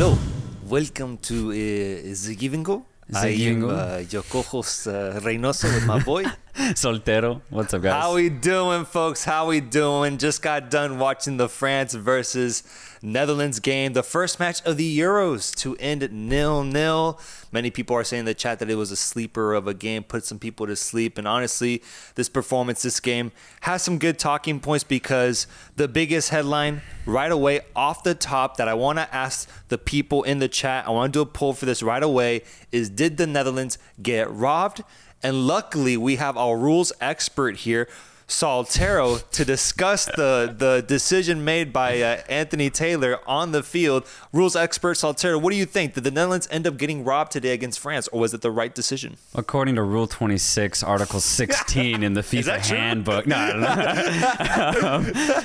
Hello, welcome to The Give Go. I am your co-host Reynoso with my boy Soltero. What's up, guys? How we doing, folks? How we doing? Just got done watching the France versus Netherlands game, the first match of the Euros to end 0-0. Many people are saying in the chat that it was a sleeper of a game, put some people to sleep. And honestly, this performance, this game has some good talking points because the biggest headline right away off the top that I want to ask the people in the chat, I want to do a poll for this right away, is did the Netherlands get robbed? And luckily, we have our rules expert here, Soltero, to discuss the decision made by Anthony Taylor on the field. Rules expert Soltero, what do you think? Did the Netherlands end up getting robbed today against France, or was it the right decision? According to Rule 26, Article 16 in the FIFA handbook. No.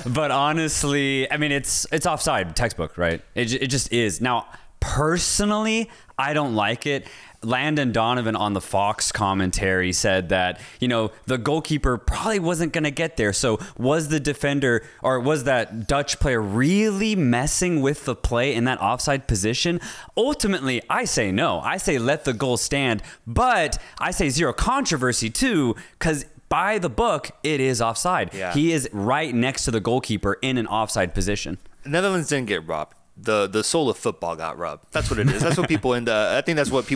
But honestly, I mean, it's offside, textbook, right? It just is. Now, personally, I don't like it. Landon Donovan on the Fox commentary said that, you know, the goalkeeper probably wasn't going to get there. So was the defender, or was that Dutch player really messing with the play in that offside position? Ultimately, I say no. I say let the goal stand. But I say zero controversy too, because by the book, it is offside. Yeah. He is right next to the goalkeeper in an offside position. Netherlands didn't get robbed. The soul of football got robbed. That's what it is. That's what people I think that's what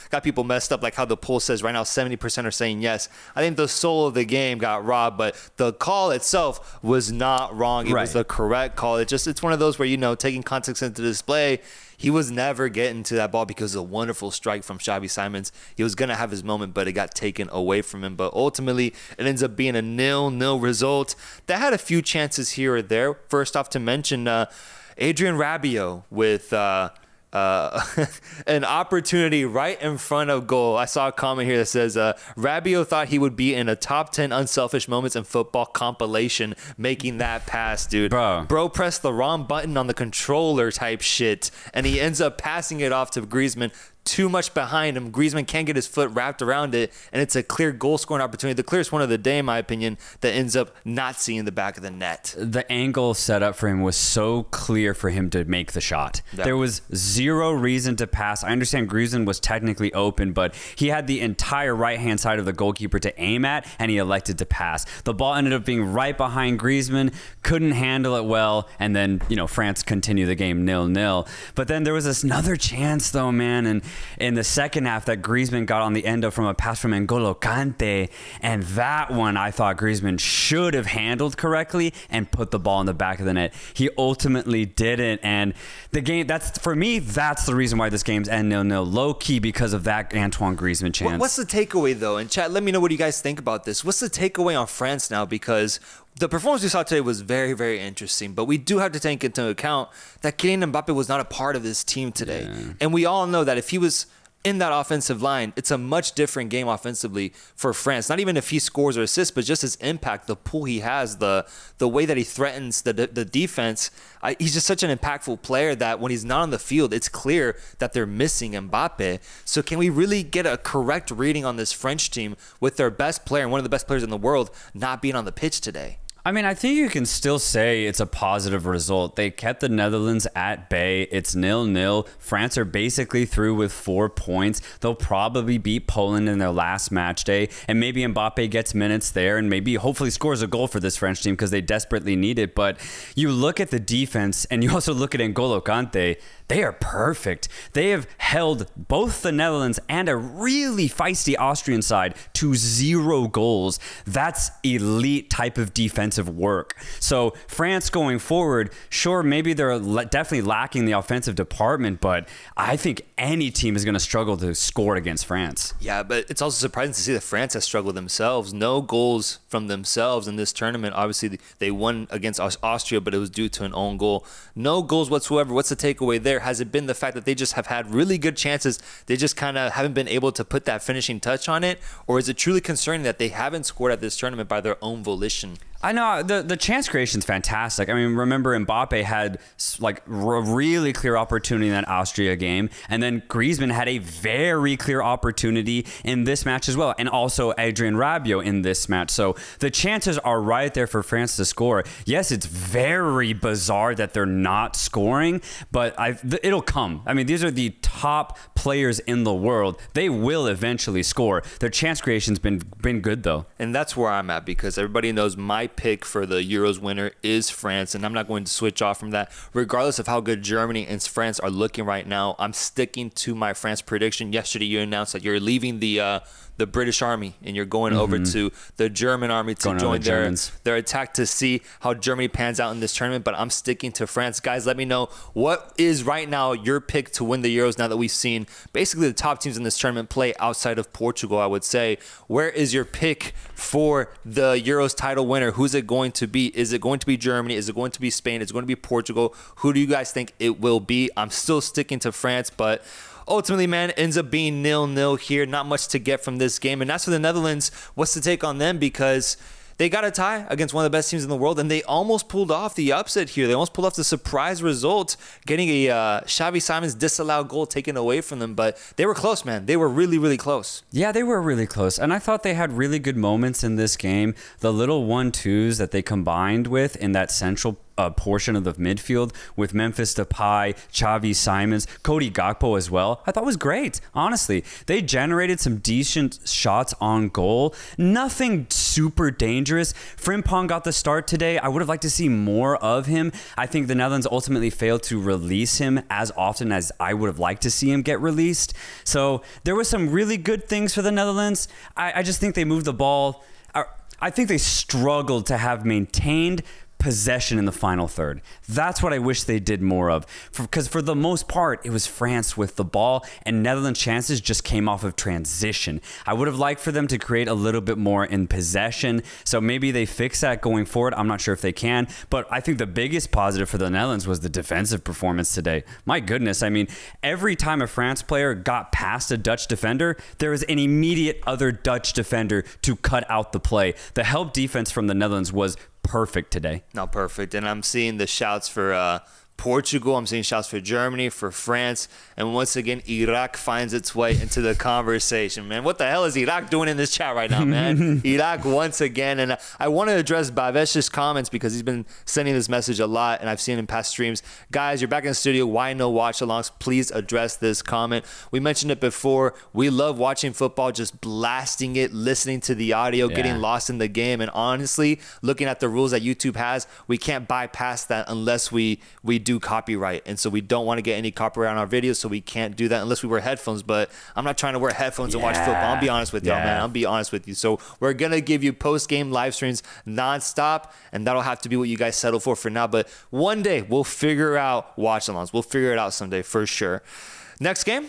got people messed up, like how the poll says right now 70% are saying yes. I think the soul of the game got robbed, but the call itself was not wrong. It was the correct call. It's one of those where, you know, taking context into display, he was never getting to that ball because of a wonderful strike from Xavi Simons. He was going to have his moment, but it got taken away from him. But ultimately, it ends up being a 0-0 result. That had a few chances here or there. First off, to mention Adrien Rabiot with an opportunity right in front of goal. I saw a comment here that says Rabiot thought he would be in a top 10 unselfish moments in football compilation making that pass, dude. Bro pressed the wrong button on the controller type shit, and he ends up passing it off to Griezmann. Too much behind him. Griezmann can't get his foot wrapped around it, and it's a clear goal-scoring opportunity. The clearest one of the day, in my opinion, that ends up not seeing the back of the net. The angle set up for him was so clear for him to make the shot. There was zero reason to pass. I understand Griezmann was technically open, but he had the entire right-hand side of the goalkeeper to aim at, and he elected to pass. The ball ended up being right behind Griezmann, couldn't handle it well, and then, you know, France continued the game 0-0. But then there was another chance, though, man, and in the second half that Griezmann got on the end of from a pass from N'Golo Kante, and that one I thought Griezmann should have handled correctly and put the ball in the back of the net. He ultimately didn't, and the game, for me, that's the reason why this game's end 0-0, low-key, because of that Antoine Griezmann chance. What's the takeaway, though? And chat, let me know what you guys think about this. What's the takeaway on France now? Because the performance we saw today was very, very interesting, but we do have to take into account that Kylian Mbappe was not a part of this team today. Yeah. And we all know that if he was in that offensive line, it's a much different game offensively for France. Not even if he scores or assists, but just his impact, the pull he has, the way that he threatens the defense. He's just such an impactful player that when he's not on the field, it's clear that they're missing Mbappe. So can we really get a correct reading on this French team with their best player and one of the best players in the world not being on the pitch today? I mean, I think you can still say it's a positive result. They kept the Netherlands at bay. It's 0-0. France are basically through with 4 points. They'll probably beat Poland in their last match day, and maybe Mbappe gets minutes there and maybe hopefully scores a goal for this French team because they desperately need it. But you look at the defense and you also look at N'Golo Kante. They are perfect. They have held both the Netherlands and a really feisty Austrian side to 0 goals. That's elite type of defensive work. So France going forward, sure, maybe they're definitely lacking the offensive department, but I think any team is going to struggle to score against France. Yeah, but it's also surprising to see that France has struggled themselves. No goals from themselves in this tournament. Obviously, they won against Austria, but it was due to an own goal. No goals whatsoever. What's the takeaway there? Has it been the fact that they just have had really good chances, they just kind of haven't been able to put that finishing touch on it? Or is it truly concerning that they haven't scored at this tournament by their own volition? I know the chance creation is fantastic. I mean, remember Mbappe had like a really clear opportunity in that Austria game, and then Griezmann had a very clear opportunity in this match as well, and also Adrien Rabiot in this match. So the chances are right there for France to score. Yes, it's very bizarre that they're not scoring, but it'll come. I mean, these are the top players in the world. They will eventually score. Their chance creation's been good though, and that's where I'm at, because everybody knows my pick for the Euros winner is France, and I'm not going to switch off from that. Regardless of how good Germany and France are looking right now, I'm sticking to my France prediction. Yesterday, you announced that you're leaving the British Army and you're going over to the German Army to join their attack to see how Germany pans out in this tournament. But I'm sticking to France. Guys, let me know what is right now your pick to win the Euros now that we've seen basically the top teams in this tournament play outside of Portugal, I would say. Where is your pick for the Euros title winner? Who's it going to be? Is it going to be Germany? Is it going to be Spain? Is it going to be Portugal? Who do you guys think it will be? I'm still sticking to France, but ultimately, man, ends up being 0-0 here. Not much to get from this game. And as for the Netherlands, what's the take on them? Because they got a tie against one of the best teams in the world, and they almost pulled off the upset here. They almost pulled off the surprise result, getting a Xavi Simons disallowed goal taken away from them. But they were close, man. They were really, really close. Yeah, they were really close. And I thought they had really good moments in this game. The little 1-2s that they combined with in that central portion of the midfield with Memphis Depay, Xavi Simons, Cody Gakpo as well, I thought was great. Honestly, they generated some decent shots on goal. Nothing super dangerous. Frimpong got the start today. I would have liked to see more of him. I think the Netherlands ultimately failed to release him as often as I would have liked to see him get released. So there was some really good things for the Netherlands. I just think they moved the ball. I think they struggled to have maintained possession in the final third. That's what I wish they did more of, because for the most part it was France with the ball and Netherlands chances just came off of transition. I would have liked for them to create a little bit more in possession, so maybe they fix that going forward. I'm not sure if they can, but I think the biggest positive for the Netherlands was the defensive performance today. My goodness, I mean, every time a France player got past a Dutch defender, there was an immediate other Dutch defender to cut out the play. The help defense from the Netherlands was perfect today. Not perfect. And I'm seeing the shouts for Portugal. I'm seeing shouts for Germany, for France. And once again, Iraq finds its way into the conversation, man. What the hell is Iraq doing in this chat right now, man? Iraq once again. And I want to address Bhavesh's comments because he's been sending this message a lot, and I've seen it in past streams. Guys, you're back in the studio. Why no watch-alongs? Please address this comment. We mentioned it before. We love watching football, just blasting it, listening to the audio, getting lost in the game. And honestly, looking at the rules that YouTube has, we can't bypass that unless we do copyright. And so we don't want to get any copyright on our videos, so we can't do that unless we wear headphones. But I'm not trying to wear headphones and watch football. I'll be honest with y'all, man. I'll be honest with you. So we're going to give you post-game live streams nonstop, and that'll have to be what you guys settle for now. But one day we'll figure out watch-alongs. We'll figure it out someday for sure. Next game?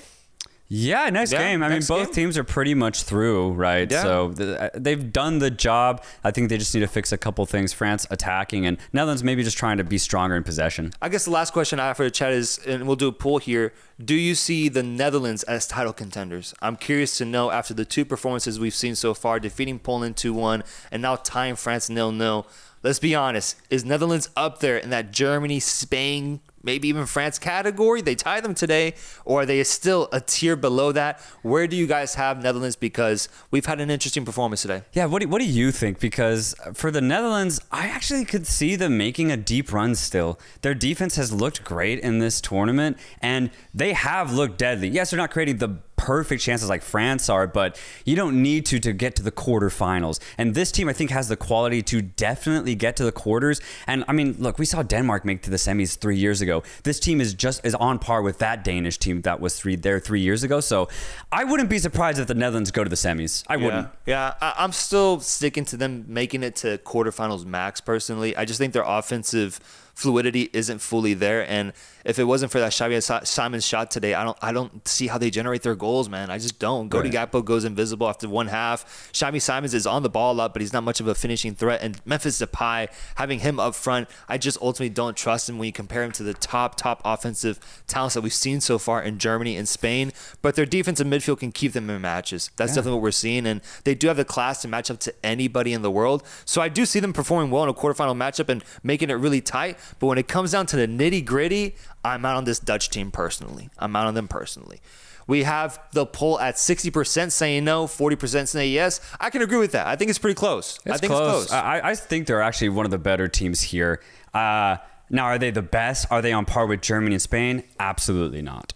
Yeah, next game. I mean, both teams are pretty much through, right? Yeah. So they've done the job. I think they just need to fix a couple things. France attacking, and Netherlands maybe just trying to be stronger in possession. I guess the last question I have for the chat is, and we'll do a poll here, do you see the Netherlands as title contenders? I'm curious to know, after the two performances we've seen so far, defeating Poland 2-1 and now tying France 0-0. Let's be honest, is Netherlands up there in that Germany, Spain, maybe even France category? They tie them today, or are they still a tier below that? Where do you guys have Netherlands? Because we've had an interesting performance today. Yeah, what do you think? Because for the Netherlands, I actually could see them making a deep run still. Their defense has looked great in this tournament, and they have looked deadly. Yes, they're not creating the perfect chances like France are, but you don't need to get to the quarterfinals. And this team, I think, has the quality to definitely get to the quarters. And I mean, look, we saw Denmark make to the semis 3 years ago. This team is on par with that Danish team that was there 3 years ago. So I wouldn't be surprised if the Netherlands go to the semis. I wouldn't. Yeah, I'm still sticking to them making it to quarterfinals max personally. I just think their offensive fluidity isn't fully there. And if it wasn't for that Xavi Simons shot today, I don't see how they generate their goals, man. I just don't. Godi Gakpo goes invisible after one half. Xavi Simons is on the ball a lot, but he's not much of a finishing threat. And Memphis Depay, having him up front, I just ultimately don't trust him when you compare him to the top offensive talents that we've seen so far in Germany and Spain. But their defensive midfield can keep them in matches. That's definitely what we're seeing. And they do have the class to match up to anybody in the world. So I do see them performing well in a quarterfinal matchup and making it really tight. But when it comes down to the nitty gritty, I'm out on this Dutch team personally. I'm out on them personally. We have the poll at 60% saying no, 40% saying yes. I can agree with that. I think it's pretty close. I think it's close. I think they're actually one of the better teams here. Now, are they the best? Are they on par with Germany and Spain? Absolutely not.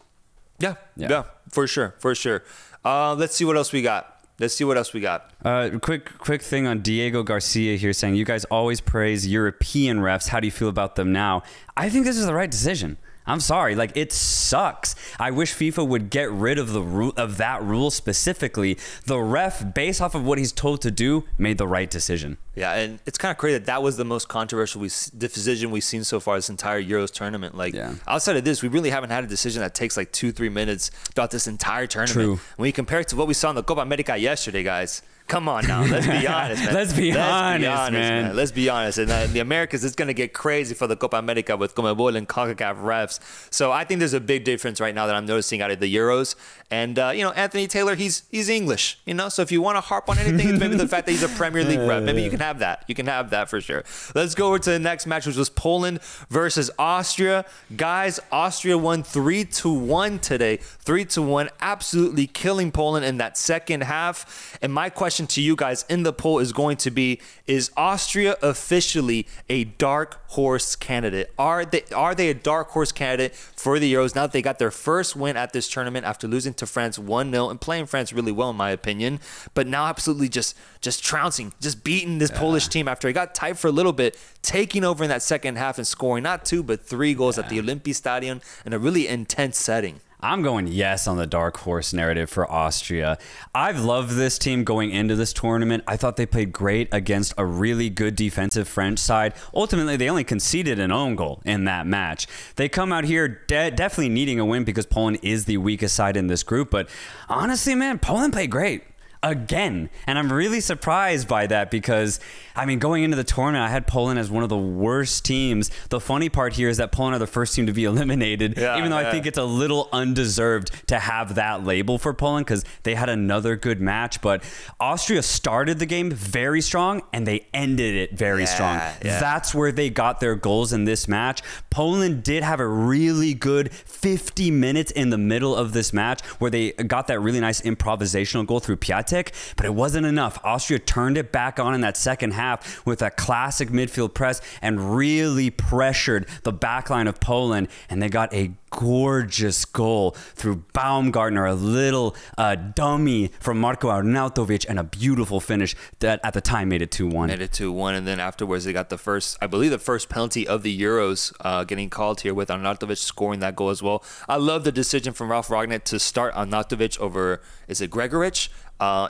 Yeah, for sure. Let's see what else we got. Quick thing on Diego Garcia here saying, you guys always praise European refs. How do you feel about them now? I think this is the right decision. I'm sorry, like, it sucks. I wish FIFA would get rid of that rule specifically. The ref, based off of what he's told to do, made the right decision. Yeah, and it's kind of crazy that was the most controversial decision we've seen so far this entire Euros tournament. Like, outside of this, we really haven't had a decision that takes like 2-3 minutes throughout this entire tournament. True. When you compare it to what we saw in the Copa America yesterday, guys. Come on now, let's be honest, man. Let's be honest, man. Let's be honest. And the Americas, it's going to get crazy for the Copa America with Conmebol and CONCACAF refs. So I think there's a big difference right now that I'm noticing out of the Euros. And, Anthony Taylor, he's English, So if you want to harp on anything, it's maybe the fact that he's a Premier League ref. Maybe you can have that. You can have that for sure. Let's go over to the next match, which was Poland versus Austria. Guys, Austria won 3-1 today. 3-1, absolutely killing Poland in that second half. And my question to you guys in the poll is going to be, is Austria officially a dark horse candidate? Are they a dark horse candidate for the Euros now that they got their first win at this tournament after losing to France 1-0 and playing France really well in my opinion, but now absolutely just trouncing, just beating this Polish team after he got tight for a little bit, taking over in that second half and scoring not 2 but 3 goals at the Olympiastadion in a really intense setting. I'm going yes on the dark horse narrative for Austria. I've loved this team going into this tournament. I thought they played great against a really good defensive French side. Ultimately, they only conceded an own goal in that match. They come out here definitely needing a win because Poland is the weakest side in this group. But honestly, man, Poland played great. Again. And I'm really surprised by that because, I mean, going into the tournament, I had Poland as one of the worst teams. The funny part here is that Poland are the first team to be eliminated, even though I think it's a little undeserved to have that label for Poland because they had another good match. But Austria started the game very strong and they ended it very strong. That's where they got their goals in this match. Poland did have a really good 50 minutes in the middle of this match where they got that really nice improvisational goal through Piatek. But it wasn't enough. Austria turned it back on in that second half with that classic midfield press and really pressured the backline of Poland, and they got a gorgeous goal through Baumgartner, a little dummy from Marko Arnautovic, and a beautiful finish that at the time made it 2-1. Made it 2-1, and then afterwards they got the first, I believe the first penalty of the Euros getting called here with Arnautovic scoring that goal as well. I love the decision from Ralf Rangnick to start Arnautovic over, is it Gregoric?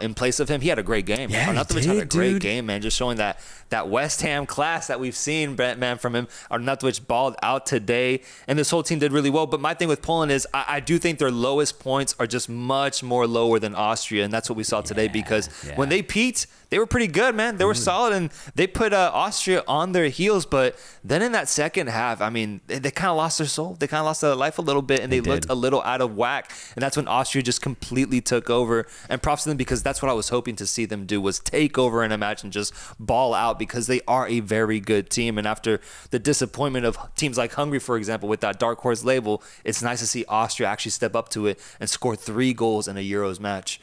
In place of him. He had a great game. Arnautovic had a great game, man. Just showing that West Ham class that we've seen, man, from him. Arnautovic balled out today, and this whole team did really well. But my thing with Poland is I do think their lowest points are just much more lower than Austria, and that's what we saw today because when they peaked, they were pretty good, man. They were solid, and they put Austria on their heels. But then in that second half, I mean, they kind of lost their soul. They kind of lost their life a little bit, and they looked a little out of whack. And that's when Austria just completely took over. And props to them because that's what I was hoping to see them do, was take over in a match and just ball out because they are a very good team. And after the disappointment of teams like Hungary, for example, with that dark horse label, it's nice to see Austria actually step up to it and score 3 goals in a Euros match.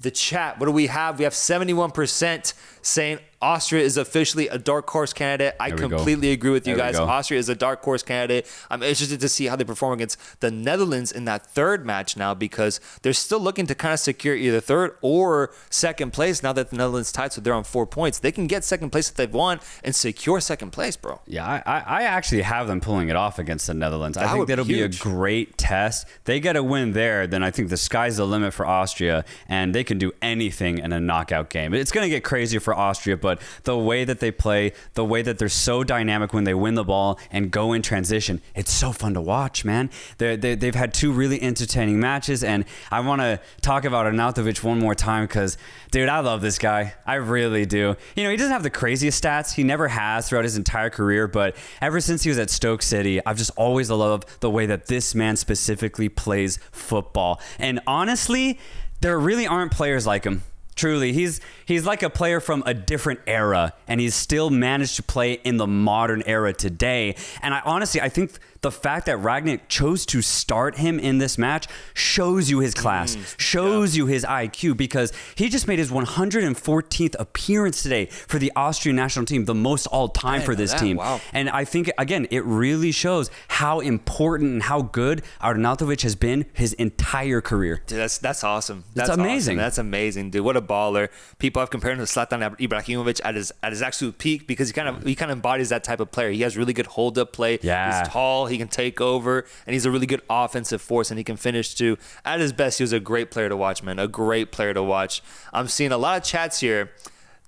The chat, what do we have? We have 71% saying Austria is officially a dark horse candidate. I completely agree with you guys. Austria is a dark horse candidate. I'm interested to see how they perform against the Netherlands in that third match now because they're still looking to kind of secure either third or second place now that the Netherlands tied, so they're on 4 points. They can get second place if they want and secure second place, bro. Yeah, I actually have them pulling it off against the Netherlands. I think that'll be a great test. They get a win there, then I think the sky's the limit for Austria, and they can do anything in a knockout game. It's going to get crazier for Austria, but but the way that they play, the way that they're so dynamic when they win the ball and go in transition, it's so fun to watch, man. They've had two really entertaining matches, and I want to talk about Arnautovic one more time because, dude, I love this guy. I really do. You know, he doesn't have the craziest stats. He never has throughout his entire career, but ever since he was at Stoke City, I've just always loved the way that this man specifically plays football. And honestly, there really aren't players like him. Truly, he's like a player from a different era, and he's still managed to play in the modern era today. And I think the fact that Rangnick chose to start him in this match shows you his class, shows you his IQ, because he just made his 114th appearance today for the Austrian national team, the most all time for this team. Wow. And I think, again, it really shows how important and how good Arnautovic has been his entire career. Dude, that's awesome. That's amazing. Awesome. That's amazing, dude. What a baller. People have compared him to Zlatan Ibrahimovic at his absolute peak, because he kind of embodies that type of player. He has really good hold up play. Yeah. He's tall. He can take over, and he's a really good offensive force, and he can finish too. At his best, he was a great player to watch, man. A great player to watch. I'm seeing a lot of chats here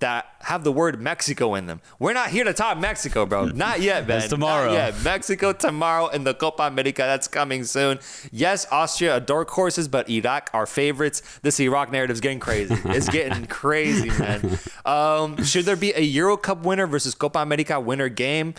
that have the word Mexico in them. We're not here to talk Mexico, bro. Not yet, man. That's tomorrow. Not yet. Mexico tomorrow in the Copa America. That's coming soon. Yes, Austria are dark horses, but Iraq are favorites. This Iraq narrative is getting crazy. It's getting crazy, man. Should there be a Euro Cup winner versus Copa America winner game?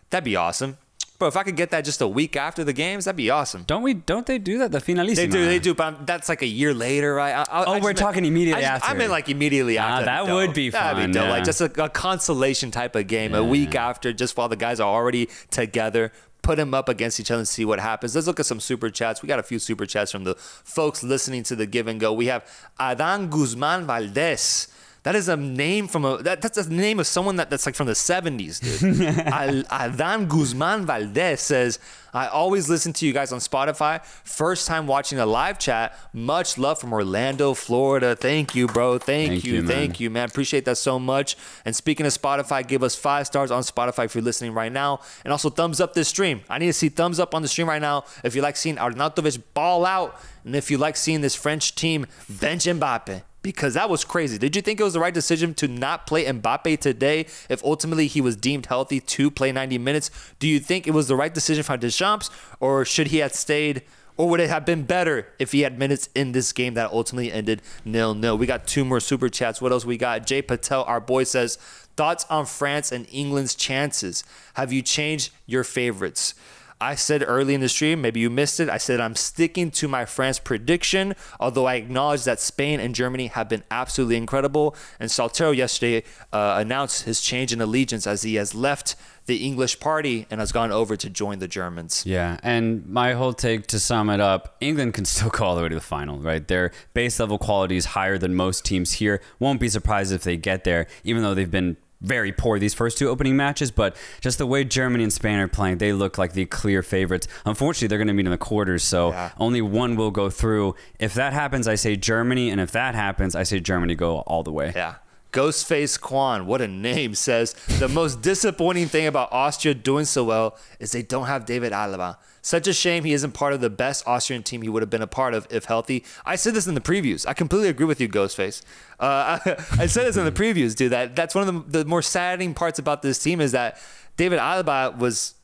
That'd be awesome. Bro, if I could get that just a week after the games, that'd be awesome. Don't they do that? The finalissima. They do, but that's like a year later, right? We're talking immediately after. I meant like immediately after. That would be fun. That'd be dope. Like just a consolation type of game, a week after, just while the guys are already together. Put them up against each other and see what happens. Let's look at some super chats. We got a few super chats from the folks listening to the Give and Go. We have Adan Guzman Valdez. That is a name from that's a name of someone that's like from the 70s, dude. Adan Guzman Valdez says, I always listen to you guys on Spotify. First time watching a live chat. Much love from Orlando, Florida. Thank you, bro. Thank you, man. Appreciate that so much. And speaking of Spotify, give us 5 stars on Spotify if you're listening right now. And also thumbs up this stream. I need to see thumbs up on the stream right now if you like seeing Arnautovic ball out, and if you like seeing this French team bench Mbappe. Because that was crazy. Did you think it was the right decision to not play Mbappe today if ultimately he was deemed healthy to play 90 minutes? Do you think it was the right decision for Deschamps, or should he have stayed, or would it have been better if he had minutes in this game that ultimately ended 0-0? We got 2 more super chats. What else we got? Jay Patel, our boy, says, thoughts on France and England's chances? Have you changed your favorites? I said early in the stream, maybe you missed it, I said I'm sticking to my France prediction, although I acknowledge that Spain and Germany have been absolutely incredible. And Soltero yesterday announced his change in allegiance as he has left the English party and has gone over to join the Germans. Yeah, and my whole take, to sum it up, England can still go all the way to the final, right? Their base level quality is higher than most teams here. Won't be surprised if they get there, even though they've been very poor these first 2 opening matches, but just the way Germany and Spain are playing, they look like the clear favorites. Unfortunately, they're going to meet in the quarters, so only one will go through. If that happens, I say Germany, and if that happens, I say Germany go all the way. Yeah. Ghostface Quan, what a name, says, the most disappointing thing about Austria doing so well is they don't have David Alaba. Such a shame he isn't part of the best Austrian team he would have been a part of if healthy. I said this in the previews. I completely agree with you, Ghostface. I said this in the previews, dude. That's one of the more saddening parts about this team is that David Alaba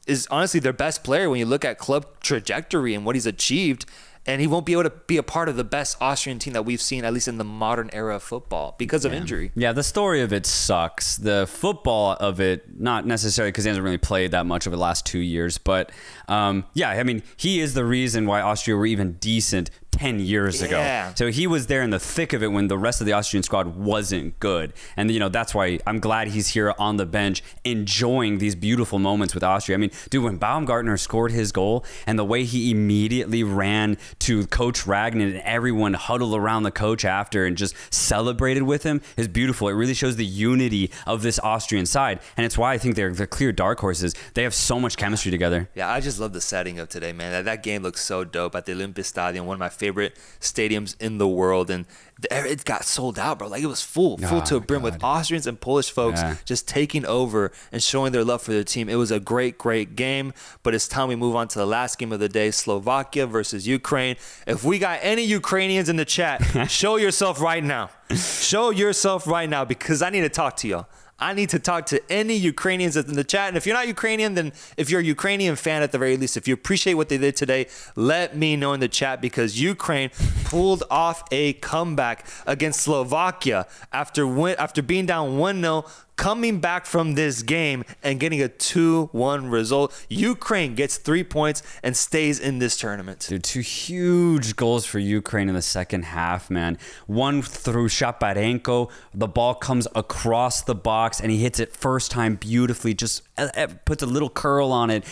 is honestly their best player when you look at club trajectory and what he's achieved. And he won't be able to be a part of the best Austrian team that we've seen, at least in the modern era of football, because of injury. Yeah, the story of it sucks. The football of it, not necessarily because he hasn't really played that much over the last 2 years. But, yeah, I mean, he is the reason why Austria were even decent 10 years ago. So he was there in the thick of it when the rest of the Austrian squad wasn't good. And, you know, that's why I'm glad he's here on the bench enjoying these beautiful moments with Austria. I mean, dude, when Baumgartner scored his goal and the way he immediately ran to Coach Ragnar and everyone huddled around the coach after and just celebrated with him is beautiful. It really shows the unity of this Austrian side. And it's why I think they're the clear dark horses. They have so much chemistry together. Yeah, I just love the setting of today, man. That game looks so dope at the Olympiastadion, one of my favorite stadiums in the world, and it got sold out, bro. Like, it was full to a brim with Austrians and Polish folks just taking over and showing their love for their team. It was a great game, but it's time we move on to the last game of the day, Slovakia versus Ukraine. If we got any Ukrainians in the chat, show yourself right now. Show yourself right now, because I need to talk to y'all. I need to talk to any Ukrainians in the chat. And if you're not Ukrainian, then if you're a Ukrainian fan at the very least, if you appreciate what they did today, let me know in the chat, because Ukraine pulled off a comeback against Slovakia after being down 1-0, coming back from this game and getting a 2-1 result. Ukraine gets 3 points and stays in this tournament. Dude, 2 huge goals for Ukraine in the second half, man. One through Shaparenko. The ball comes across the box and he hits it first time beautifully, just puts a little curl on it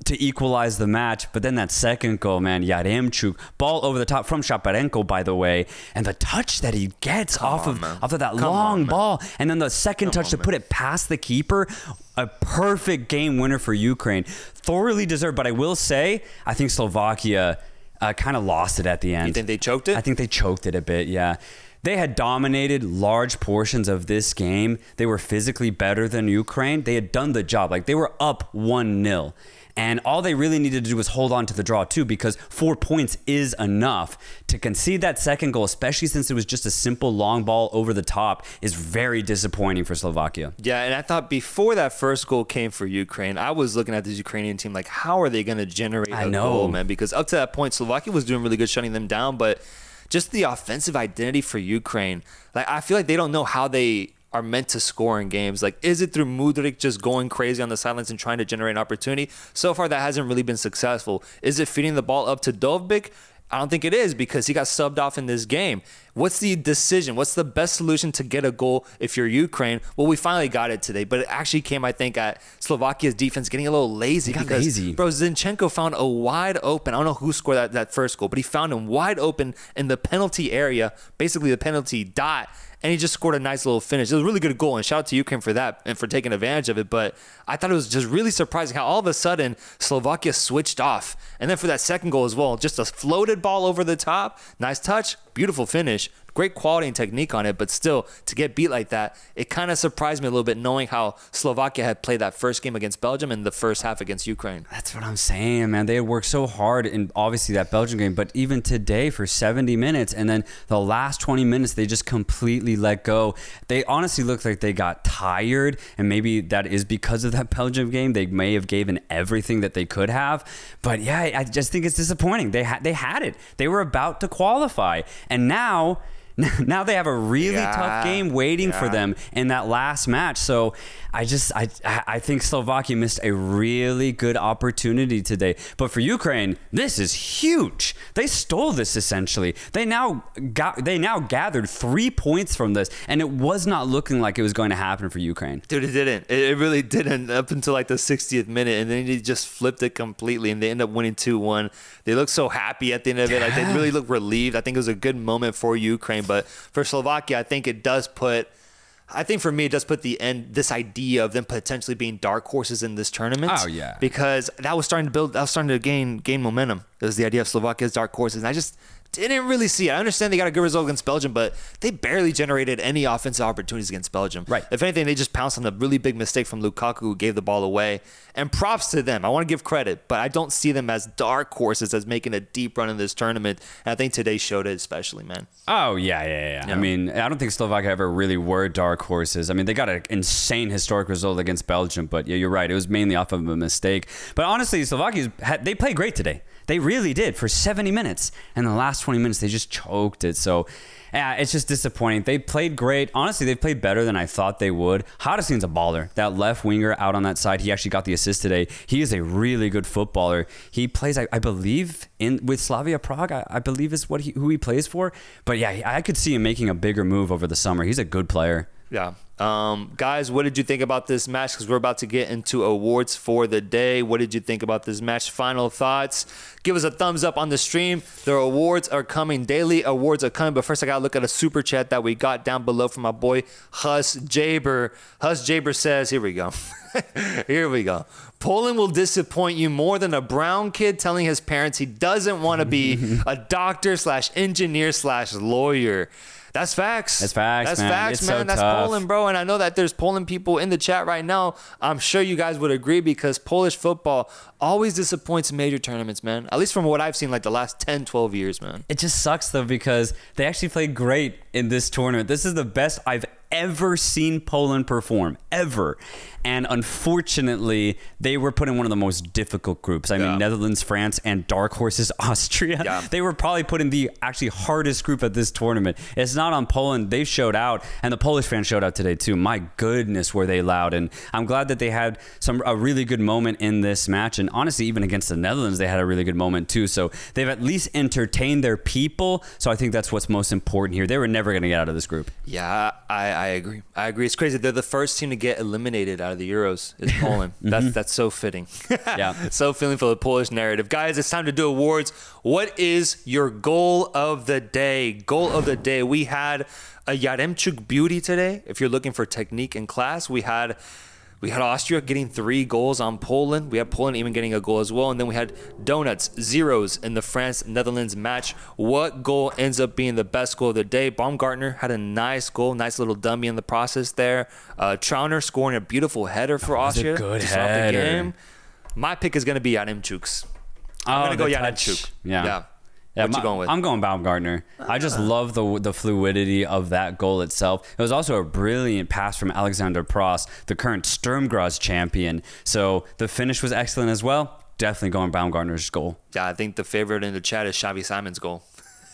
to equalize the match. But then that second goal, man, Yaremchuk, ball over the top from Shaparenko, by the way, and the touch that he gets off of that long ball, and then the second touch to put it past the keeper, a perfect game winner for Ukraine. Thoroughly deserved, but I will say, I think Slovakia kind of lost it at the end. You think they choked it? I think they choked it a bit, yeah. They had dominated large portions of this game. They were physically better than Ukraine. They had done the job. Like, they were up 1-0. And all they really needed to do was hold on to the draw too, because 4 points is enough. To concede that second goal, especially since it was just a simple long ball over the top, is very disappointing for Slovakia. Yeah, and I thought before that first goal came for Ukraine, I was looking at this Ukrainian team like, how are they going to generate a goal, man? Because up to that point, Slovakia was doing really good shutting them down, but just the offensive identity for Ukraine, like, I feel like they don't know how they are meant to score in games. Like, is it through Mudryk just going crazy on the sidelines and trying to generate an opportunity? So far, that hasn't really been successful. Is it feeding the ball up to Dovbyk? I don't think it is, because he got subbed off in this game. What's the decision? What's the best solution to get a goal if you're Ukraine? Well, we finally got it today, but it actually came, I think, at Slovakia's defense getting a little lazy. Bro, Zinchenko found a wide open, I don't know who scored that first goal, but he found him wide open in the penalty area, basically the penalty dot, and he just scored a nice little finish. It was a really good goal, and shout out to Ukraine for that and for taking advantage of it. But I thought it was just really surprising how all of a sudden Slovakia switched off. And then for that second goal as well, just a floated ball over the top. Nice touch, beautiful finish. Great quality and technique on it, but still, to get beat like that, it kind of surprised me a little bit, knowing how Slovakia had played that first game against Belgium and the first half against Ukraine. That's what I'm saying, man. They had worked so hard in, obviously, that Belgium game, but even today for 70 minutes, and then the last 20 minutes, they just completely let go. They honestly looked like they got tired, and maybe that is because of that Belgium game. They may have given everything that they could have, but yeah, I just think it's disappointing. They had it. They were about to qualify, and now they have a really tough game waiting for them in that last match. So I think Slovakia missed a really good opportunity today. But for Ukraine, this is huge. They stole this essentially. They now gathered 3 points from this, and it was not looking like it was going to happen for Ukraine. Dude, it didn't. It really didn't up until like the 60th minute, and then they just flipped it completely, and they end up winning 2-1. They look so happy at the end of it. Like, they really look relieved. I think it was a good moment for Ukraine, but for Slovakia, I think it does put. I think for me, it does put this idea of them potentially being dark horses in this tournament. Oh yeah, because that was starting to build. That was starting to gain momentum. It was the idea of Slovakia as dark horses, and I just didn't really see it. I understand they got a good result against Belgium, but they barely generated any offensive opportunities against Belgium. Right. If anything, they just pounced on a really big mistake from Lukaku, who gave the ball away. And props to them. I want to give credit, but I don't see them as dark horses, as making a deep run in this tournament. And I think today showed it especially, man. Oh, yeah. I mean, I don't think Slovakia ever really were dark horses. I mean, they got an insane historic result against Belgium, but yeah, you're right. It was mainly off of a mistake. But honestly, Slovakia, they played great today. They really did for 70 minutes. And the last 20 minutes, they just choked it. So, yeah, it's just disappointing. They played great. Honestly, they played better than I thought they would. Hadassah's a baller. That left winger out on that side, he actually got the assist today. He is a really good footballer. He plays, I believe, with Slavia Prague. I believe is who he plays for. But yeah, I could see him making a bigger move over the summer. He's a good player. Yeah. Guys, what did you think about this match? Because we're about to get into awards for the day. What did you think about this match? Final thoughts. Give us a thumbs up on the stream. The awards are coming daily. Awards are coming. But first, I got to look at a super chat that we got down below from my boy, Hus Jaber. Hus Jaber says, here we go. Here we go. Poland will disappoint you more than a brown kid telling his parents he doesn't want to be a doctor / engineer / lawyer. That's facts. That's facts, That's man. facts, It's man. so That's tough. Poland, bro. And I know that there's Poland people in the chat right now. I'm sure you guys would agree, because Polish football always disappoints in major tournaments, man. At least from what I've seen, like the last 10, 12 years, man. It just sucks, though, because they actually played great in this tournament. This is the best I've ever seen Poland perform, ever. And unfortunately, they were put in one of the most difficult groups. I mean, Netherlands, France, and dark horses Austria. Yeah. They were probably put in the actually hardest group at this tournament. It's not on Poland. They showed out, and the Polish fans showed out today too. My goodness, were they loud. And I'm glad that they had a really good moment in this match. And honestly, even against the Netherlands, they had a really good moment too. So they've at least entertained their people. So I think that's what's most important here. They were never going to get out of this group. Yeah, I agree. I agree. It's crazy. They're the first team to get eliminated out of the Euros. Is Poland. That's so fitting. Yeah, so fitting for the Polish narrative. Guys, it's time to do awards. What is your goal of the day? Goal of the day. We had a Yaremchuk beauty today. If you're looking for technique in class, we had Austria getting 3 goals on Poland. We had Poland even getting a goal as well. And then we had donuts, zeros in the France-Netherlands match. What goal ends up being the best goal of the day? Baumgartner had a nice goal, nice little dummy in the process there. Trauner scoring a beautiful header for Austria. A good header. Off the game. My pick is going to be Yaremchuk's. I'm going to go Yaremchuk. Yeah. What you going with? I'm going Baumgartner. I just love the fluidity of that goal itself. It was also a brilliant pass from Alexander Prost, the current Sturm Graz champion. So the finish was excellent as well. Definitely going Baumgartner's goal. Yeah, I think the favorite in the chat is Xavi Simon's goal.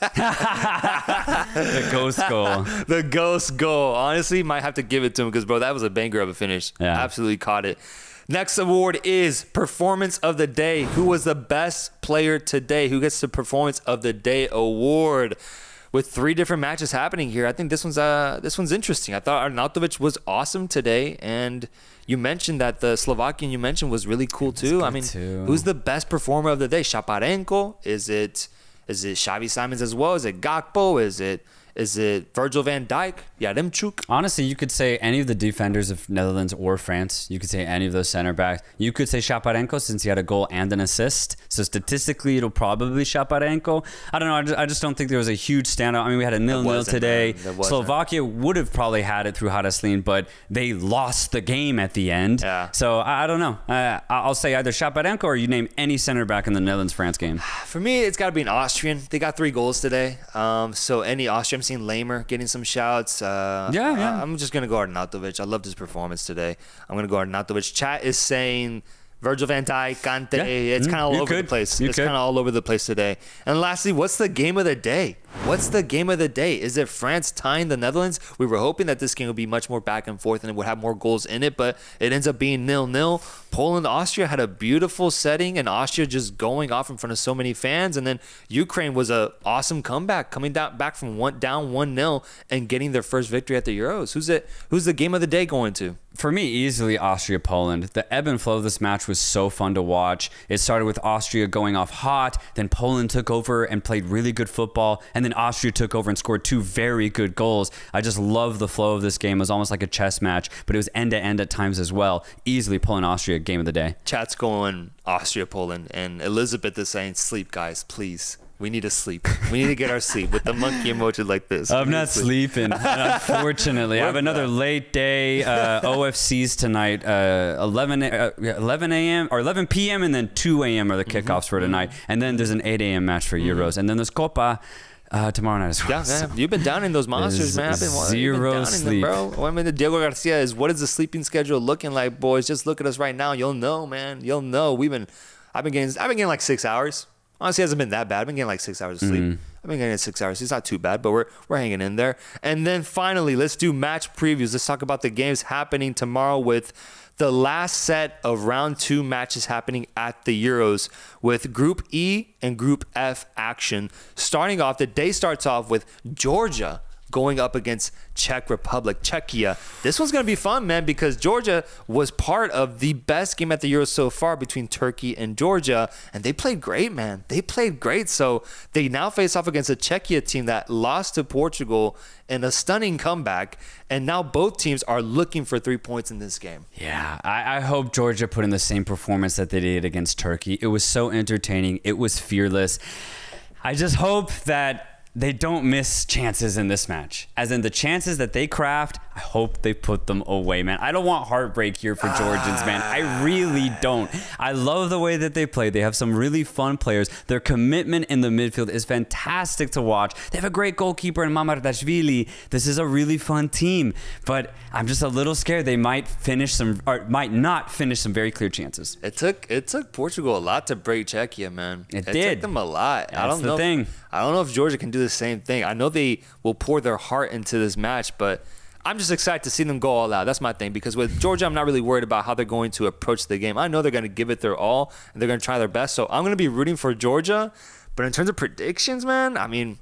The ghost goal. The ghost goal. Honestly, might have to give it to him because, bro, that was a banger of a finish. Yeah. Absolutely caught it. Next award is Performance of the Day. Who was the best player today? Who gets the Performance of the Day award? With 3 different matches happening here, I think this one's interesting. I thought Arnautovic was awesome today, and you mentioned that the Slovakian you mentioned was really cool too. I mean, who's the best performer of the day? Shaparenko? Is it Xavi Simons as well? Is it Gakpo? Is it Virgil van Dijk? Yaremchuk? Honestly, you could say any of the defenders of Netherlands or France. You could say any of those center backs. You could say Shaparenko since he had a goal and an assist. So statistically, it'll probably be Shaparenko. I don't know. I just don't think there was a huge standout. I mean, we had a 0-0 today. Slovakia would have probably had it through Hadaslin, but they lost the game at the end. Yeah. So I don't know. I'll say either Shaparenko or you name any center back in the Netherlands-France game. For me, it's got to be an Austrian. They got 3 goals today. So any Austrian. I'm seeing Lamer getting some shouts. I'm just going to go Arnautovic. I loved his performance today. I'm going to go Arnautovic. Chat is saying Virgil van Dijk, Kante. Yeah. It's kind of all over the place. It's kind of all over the place today. And lastly, what's the game of the day? What's the game of the day? Is it France tying the Netherlands? We were hoping that this game would be much more back and forth and it would have more goals in it, but it ends up being 0-0. Poland-Austria had a beautiful setting, and Austria just going off in front of so many fans. And then Ukraine was an awesome comeback, coming back from down 1-0 and getting their first victory at the Euros. Who's the game of the day going to? For me, easily Austria-Poland. The ebb and flow of this match was so fun to watch. It started with Austria going off hot, then Poland took over and played really good football, and then Austria took over and scored 2 very good goals. I just love the flow of this game. It was almost like a chess match, but it was end-to-end at times as well. Easily Poland-Austria game of the day. Chat's going Austria-Poland, and Elizabeth is saying, sleep, guys, please. We need to sleep. We need to get our sleep with the monkey emoji like this. I'm not sleeping, unfortunately. I have another late day. OFCs tonight, 11 a.m. or 11 p.m. and then 2 a.m. are the kickoffs for tonight. And then there's an 8 a.m. match for Euros. And then there's Copa tomorrow night as well. Yeah. You've been downing those monsters, man. I've been zero sleep, them, bro. I mean, Diego Garcia is, what is the sleeping schedule looking like, boys? Just look at us right now. You'll know, man. You'll know. I've been getting like 6 hours. Honestly, it hasn't been that bad. I've been getting like 6 hours of sleep. I've been getting 6 hours. It's not too bad, but we're hanging in there. And then finally, let's do match previews. Let's talk about the games happening tomorrow with the last set of round 2 matches happening at the Euros with Group E and Group F action. Starting off, the day starts off with Georgia going up against Czechia. This one's going to be fun, man, because Georgia was part of the best game at the Euros so far between Turkey and Georgia, and they played great, man. They played great. So they now face off against a Czechia team that lost to Portugal in a stunning comeback, and now both teams are looking for 3 points in this game. Yeah, I hope Georgia put in the same performance that they did against Turkey. It was so entertaining. It was fearless. I just hope that they don't miss chances in this match. As in the chances that they craft, I hope they put them away, man. I don't want heartbreak here for Georgians, man. I really don't. I love the way that they play. They have some really fun players. Their commitment in the midfield is fantastic to watch. They have a great goalkeeper in Mamardashvili. This is a really fun team, but I'm just a little scared they might not finish some very clear chances. It took Portugal a lot to break Czechia, man. It did. Took them a lot. That's the thing. I don't know if Georgia can do the same thing. I know they will pour their heart into this match, but I'm just excited to see them go all out. That's my thing, because with Georgia, I'm not really worried about how they're going to approach the game. I know they're going to give it their all, and they're going to try their best. So I'm going to be rooting for Georgia. But in terms of predictions, man, I mean,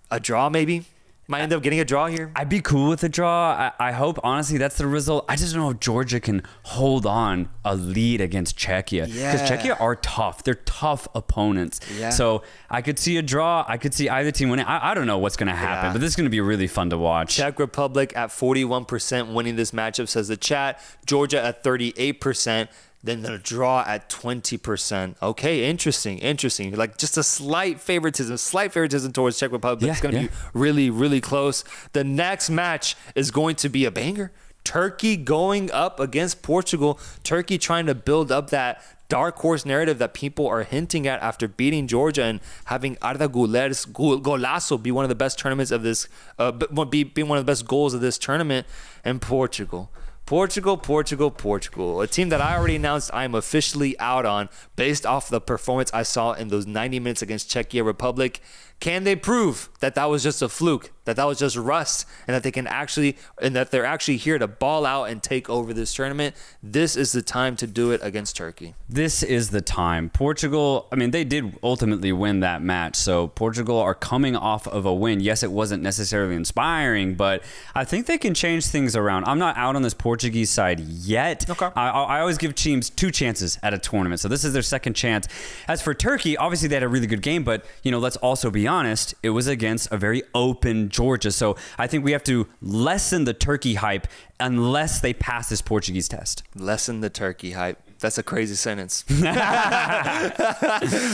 a draw maybe. Might end up getting a draw here. I'd be cool with a draw. I hope, honestly, that's the result. I just don't know if Georgia can hold on a lead against Czechia. Because Czechia are tough. They're tough opponents. Yeah. So I could see a draw. I could see either team winning. I don't know what's going to happen, but this is going to be really fun to watch. Czech Republic at 41% winning this matchup, says the chat. Georgia at 38%. Then the draw at 20%. Okay, interesting. Like just a slight favoritism towards Czech Republic. It's going to be really, really close. The next match is going to be a banger. Turkey going up against Portugal. Turkey trying to build up that dark horse narrative that people are hinting at after beating Georgia and having Arda Güler's golazo be one of the best tournaments of this, be one of the best goals of this tournament. And Portugal, a team that I already announced I'm officially out on based off the performance I saw in those 90 minutes against Czechia Republic. Can they prove that that was just a fluke, that that was just rust, and that they can actually, and that they're actually here to ball out and take over this tournament? This is the time to do it against Turkey. This is the time. Portugal, I mean, they did ultimately win that match. So Portugal are coming off of a win. Yes, it wasn't necessarily inspiring, but I think they can change things around. I'm not out on this Portuguese side yet. Okay. I always give teams 2 chances at a tournament. So this is their second chance. As for Turkey, obviously they had a really good game, but, you know, let's also be honest, it was against a very open Georgia. So I think we have to lessen the Turkey hype unless they pass this Portuguese test. Lessen the Turkey hype. That's a crazy sentence.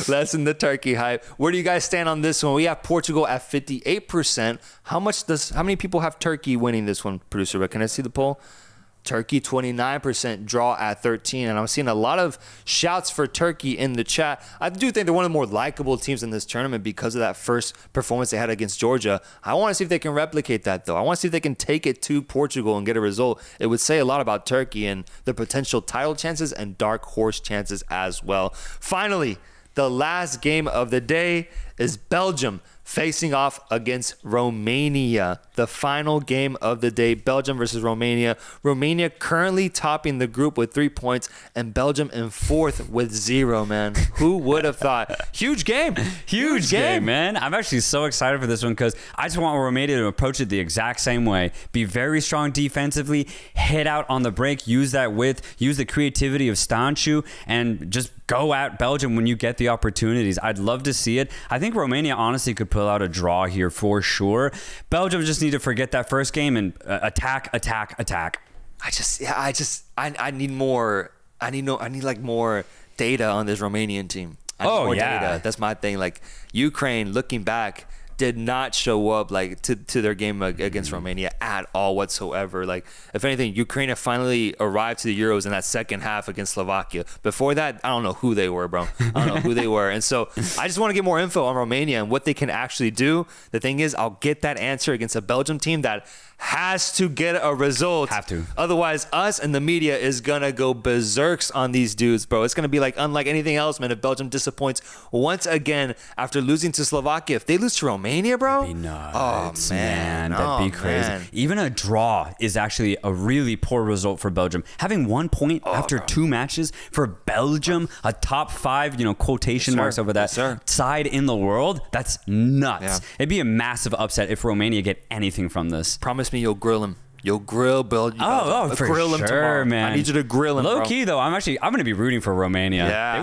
Lessen the Turkey hype. Where do you guys stand on this one? We have Portugal at 58%. How many people have Turkey winning this one, producer Rick? Can I see the poll? Turkey 29%, draw at 13%, and I'm seeing a lot of shouts for Turkey in the chat. I do think they're one of the more likable teams in this tournament because of that first performance they had against Georgia. I want to see if they can replicate that, though. I want to see if they can take it to Portugal and get a result. It would say a lot about Turkey and the potential title chances and dark horse chances as well. Finally, the last game of the day is Belgium facing off against Romania. The final game of the day, Belgium versus Romania. Romania currently topping the group with 3 points, and Belgium in 4th with 0, man. Who would have thought? Huge game. Huge game, man. I'm actually so excited for this one because I just want Romania to approach it the exact same way. Be very strong defensively, hit out on the break, use that width, use the creativity of Stanchu, and just go at Belgium when you get the opportunities. I'd love to see it. I think Romania honestly could pull out a draw here for sure. Belgium just need to forget that first game and attack. I need more. I need like more data on this Romanian team. I need more data. That's my thing. Like Ukraine, looking back, did not show up like to their game against Romania at all whatsoever. Like, if anything, Ukraine have finally arrived to the Euros in that second half against Slovakia. Before that, I don't know who they were, bro. I don't know who they were. And so I just want to get more info on Romania and what they can actually do. The thing is, I'll get that answer against a Belgium team that has to get a result. Have to. Otherwise, us and the media is going to go berserks on these dudes, bro. It's going to be like unlike anything else, man, if Belgium disappoints once again after losing to Slovakia. If they lose to Romania, bro. That'd be nuts, man. That'd be crazy. Man. Even a draw is actually a really poor result for Belgium. Having 1 point after 2 matches for Belgium, a top 5, quotation marks over that side in the world, that's nuts. Yeah. It'd be a massive upset if Romania get anything from this. Promise me you'll grill him. You'll grill Belgium. For grill him tomorrow, man. I need you to grill him. Low key though, I'm going to be rooting for Romania. Yeah. They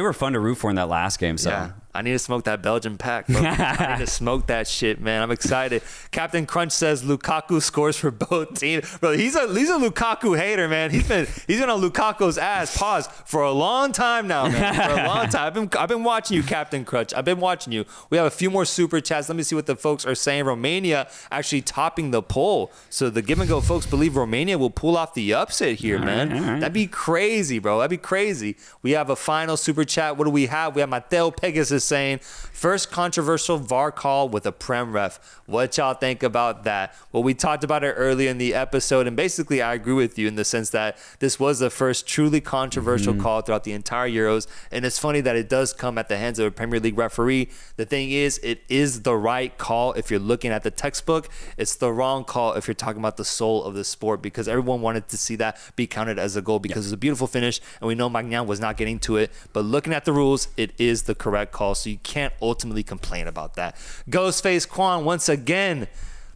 were fun to root for in that last game. So I need to smoke that Belgian pack, bro. I need to smoke that shit, man. I'm excited. Captain Crunch says Lukaku scores for both teams. Bro, he's a Lukaku hater, man. He's been on Lukaku's ass, pause, for a long time now, man. For a long time. I've been watching you, Captain Crunch. I've been watching you. We have a few more super chats. Let me see what the folks are saying. Romania actually topping the poll. So the Give and Go folks believe Romania will pull off the upset here, man. All right. That'd be crazy, bro. That'd be crazy. We have a final super chat. What do we have? We have Mateo Pegasus saying, first controversial VAR call with a Prem ref. What y'all think about that? Well, we talked about it earlier in the episode, and basically I agree with you in the sense that this was the first truly controversial call throughout the entire Euros, and it's funny that it does come at the hands of a Premier League referee. The thing is, it is the right call if you're looking at the textbook. It's the wrong call if you're talking about the soul of the sport, because everyone wanted to see that be counted as a goal because it's a beautiful finish, and we know Magnan was not getting to it, but looking at the rules, it is the correct call, so you can't ultimately complain about that. Ghostface Quan, once again,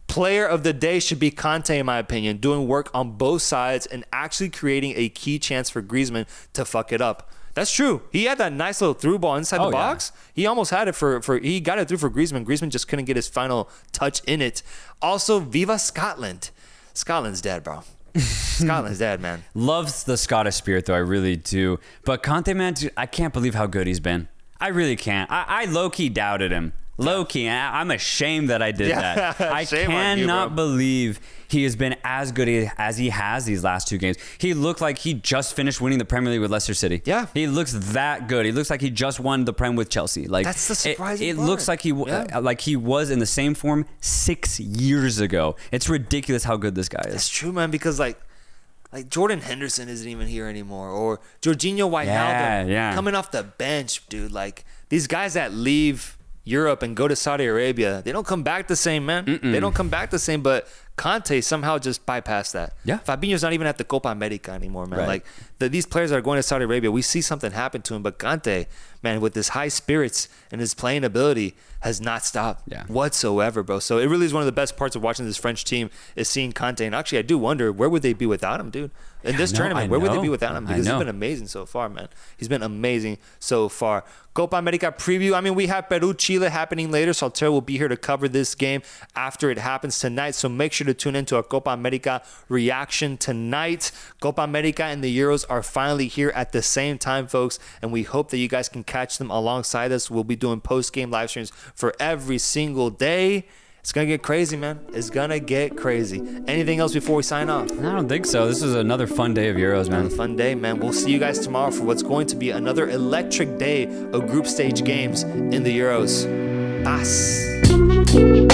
player of the day should be Kanté, in my opinion, doing work on both sides and actually creating a key chance for Griezmann to fuck it up. That's true. He had that nice little through ball inside the box. He almost had it he got it through for Griezmann. Griezmann just couldn't get his final touch in it. Also, Viva Scotland. Scotland's dead, bro. Scotland's dead, man. Loves the Scottish spirit, though. I really do. But Conte, man, dude, I can't believe how good he's been. I really can't. I low-key doubted him. Low-key. I'm ashamed that I did that. I cannot believe he has been as good as he has these last two games. He looked like he just finished winning the Premier League with Leicester City. Yeah. He looks that good. He looks like he just won the Prem with Chelsea. Like, that's the surprising part. It looks like he was in the same form 6 years ago. It's ridiculous how good this guy is. It's true, man, because like Jordan Henderson isn't even here anymore, or Jorginho Wijnaldum coming off the bench, dude. Like, these guys that leave Europe and go to Saudi Arabia, they don't come back the same, man. They don't come back the same, but Conte somehow just bypassed that. Yeah. Fabinho's not even at the Copa America anymore, man. Like, these players that are going to Saudi Arabia, we see something happen to him, but Conte, man, with his high spirits and his playing ability, has not stopped whatsoever, bro. So it really is one of the best parts of watching this French team is seeing Conte. And actually, I do wonder, where would they be without him, dude? In this tournament, where would they be without him? Because he's been amazing so far, man. He's been amazing so far. Copa America preview. I mean, we have Peru-Chile happening later. Soltero will be here to cover this game after it happens tonight. So make sure to tune into our Copa America reaction tonight. Copa America and the Euros are finally here at the same time, folks. And we hope that you guys can catch them alongside us. We'll be doing post-game live streams for every single day. It's going to get crazy, man. It's going to get crazy. Anything else before we sign off? I don't think so. This was another fun day of Euros, man. Another fun day, man. We'll see you guys tomorrow for what's going to be another electric day of group stage games in the Euros. Pass.